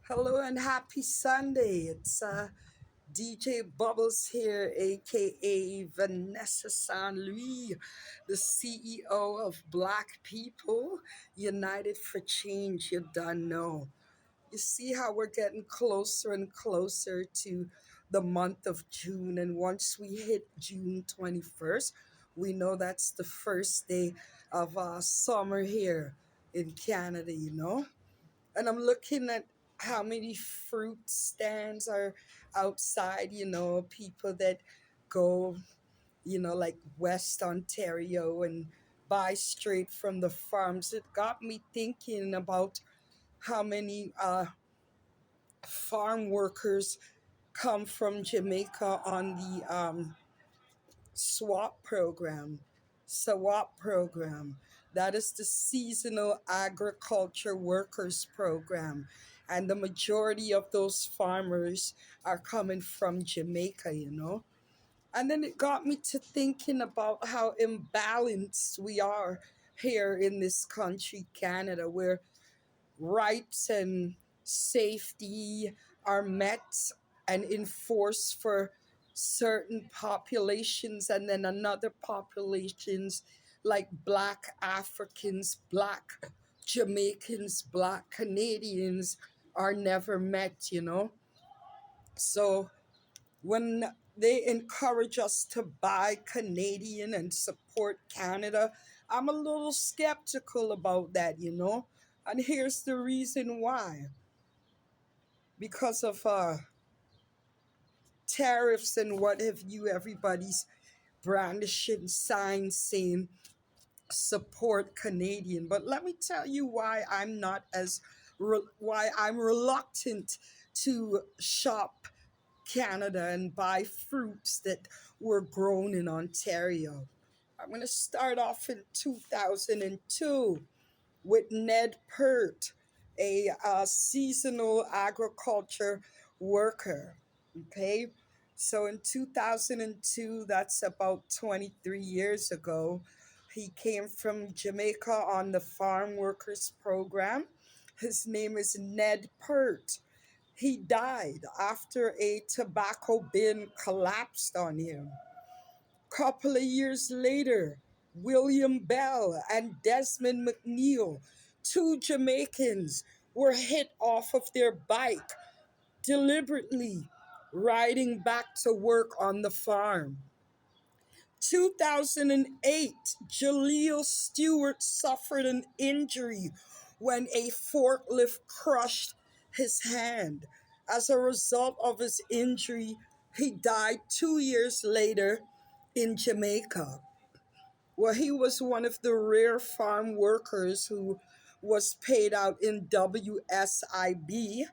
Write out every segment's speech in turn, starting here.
Hello and happy Sunday. It's DJ Bubbles here, aka Vanessa San Louis, the CEO of Black People United for Change. You done know. You see how we're getting closer and closer to the month of June, and once we hit June 21st, we know that's the first day of summer here in Canada. And I'm looking at how many fruit stands are outside, people that go, like West Ontario and buy straight from the farms. It got me thinking about how many farm workers come from Jamaica on the SWAP program. SWAP program. That is the Seasonal Agriculture Workers Program. And the majority of those farmers are coming from Jamaica. And then it got me to thinking about how imbalanced we are here in this country, Canada, where rights and safety are met and enforced for certain populations, and then another populations like Black Africans, Black Jamaicans, Black Canadians are never met. So when they encourage us to buy Canadian and support Canada, I'm a little skeptical about that. And here's the reason why: because of tariffs and what have you, everybody's brandishing signs saying support Canadian. But let me tell you why I'm not as why I'm reluctant to shop Canada and buy fruits that were grown in Ontario. I'm going to start off in 2002 with Ned Pert, a seasonal agriculture worker. Okay, so in 2002, that's about 23 years ago, he came from Jamaica on the Farm Workers Program. His name is Ned Pert. He died after a tobacco bin collapsed on him. Couple of years later, William Bell and Desmond McNeil, two Jamaicans, were hit off of their bike deliberately riding back to work on the farm. 2008, Jaleel Stewart suffered an injury when a forklift crushed his hand. As a result of his injury, he died 2 years later in Jamaica. Well, he was one of the rare farm workers who was paid out in WSIB,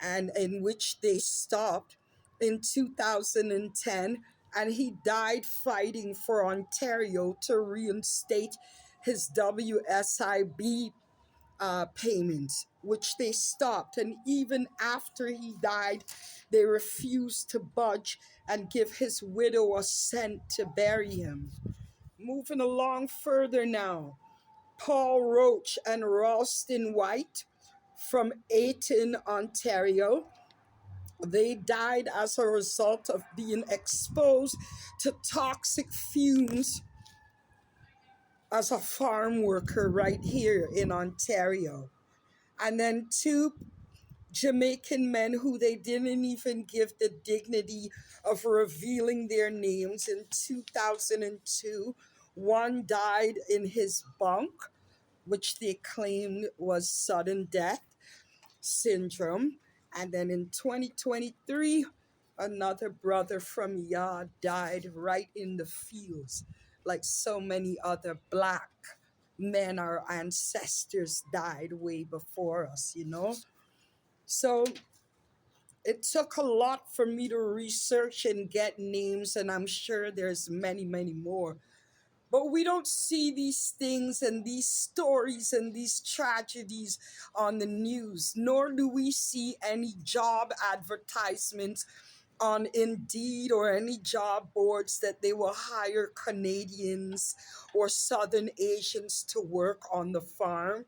and in which they stopped in 2010, and he died fighting for Ontario to reinstate his WSIB payments, which they stopped. And even after he died, they refused to budge and give his widow a cent to bury him. Moving along further now, Paul Roach and Ralston White from Ayton, Ontario. They died as a result of being exposed to toxic fumes as a farm worker right here in Ontario. And then two Jamaican men who they didn't even give the dignity of revealing their names in 2002. One died in his bunk, which they claimed was sudden death syndrome. And then in 2023, another brother from Yard died right in the fields, like so many other black men, our ancestors died way before us. So it took a lot for me to research and get names, and I'm sure there's many, many more. But we don't see these things and these stories and these tragedies on the news, nor do we see any job advertisements on Indeed or any job boards that they will hire Canadians or Southern Asians to work on the farm.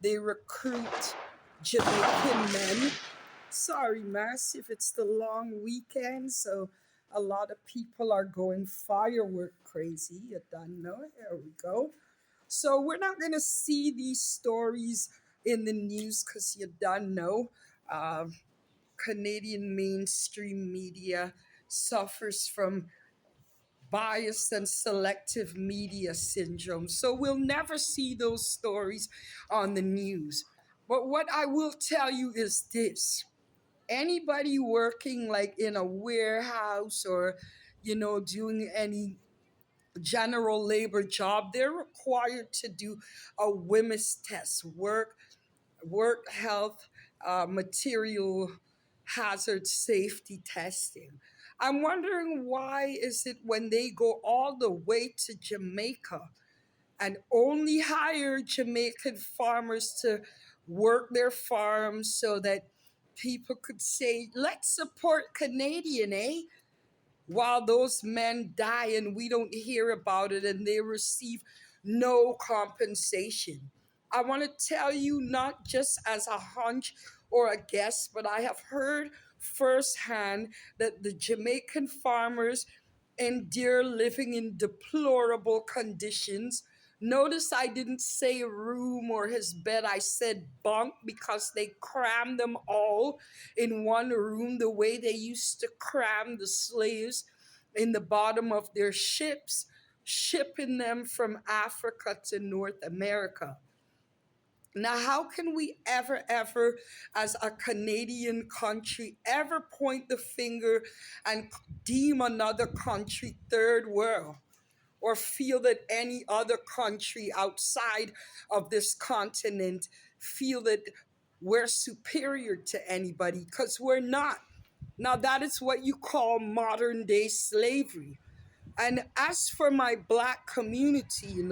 They recruit Jamaican men Sorry, Massive, it's the long weekend, so a lot of people are going firework crazy. You don't know. Here we go. So we're not gonna see these stories in the news because you don't know. Um, Canadian mainstream media suffers from biased and selective media syndrome. So we'll never see those stories on the news. But what I will tell you is this: anybody working like in a warehouse or doing any general labor job, they're required to do a WMIS test, work health, material hazard safety testing. I'm wondering, why is it when they go all the way to Jamaica and only hire Jamaican farmers to work their farms so that people could say, let's support Canadian, eh? While those men die and we don't hear about it and they receive no compensation. I want to tell you, not just as a hunch or a guess, but I have heard firsthand that the Jamaican farmers endure living in deplorable conditions. Notice I didn't say room or his bed, I said bunk, because they crammed them all in one room the way they used to cram the slaves in the bottom of their ships, shipping them from Africa to North America. Now, how can we ever, as a Canadian country, ever point the finger and deem another country third world, or feel that any other country outside of this continent feel that we're superior to anybody? Because we're not. Now, that is what you call modern day slavery. And as for my black community,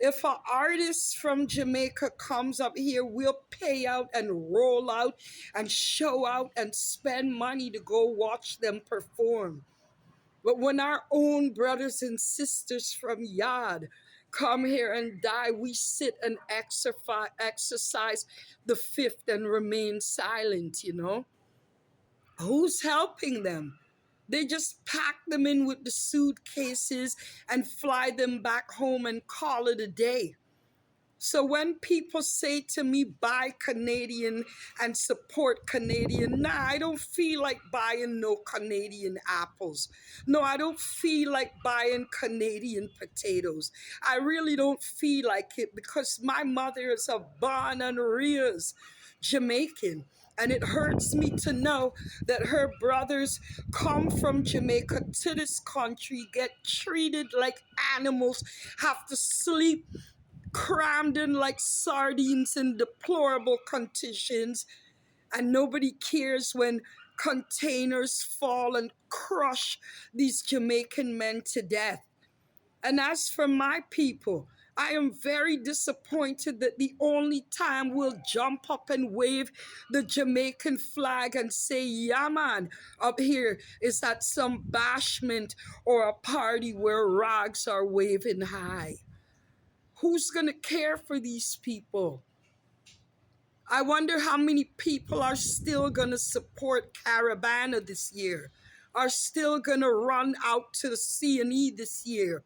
if an artist from Jamaica comes up here, we'll pay out and roll out and show out and spend money to go watch them perform. But when our own brothers and sisters from Yad come here and die, we sit and exercise the fifth and remain silent. Who's helping them? They just pack them in with the suitcases and fly them back home and call it a day. So when people say to me, buy Canadian and support Canadian, nah, I don't feel like buying no Canadian apples. No, I don't feel like buying Canadian potatoes. I really don't feel like it, because my mother is a born and reared Jamaican. And it hurts me to know that her brothers come from Jamaica to this country, get treated like animals, have to sleep crammed in like sardines in deplorable conditions, and nobody cares when containers fall and crush these Jamaican men to death. And as for my people, I am very disappointed that the only time we'll jump up and wave the Jamaican flag and say, yeah, man, up here is at some bashment or a party where rags are waving high. Who's going to care for these people? I wonder how many people are still going to support Caravana this year, are still going to run out to the C&E this year,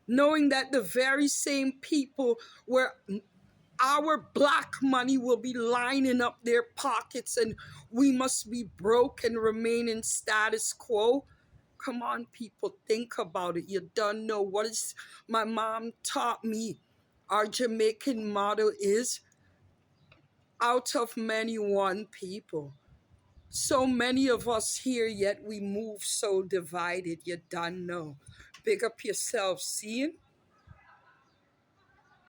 knowing that the very same people where our black money will be lining up their pockets and we must be broke and remain in status quo. Come on, people, think about it. You don't know what is my mom taught me. Our Jamaican motto is out of many one people. So many of us here, yet we move so divided. You don't know. Big up yourself, seeing?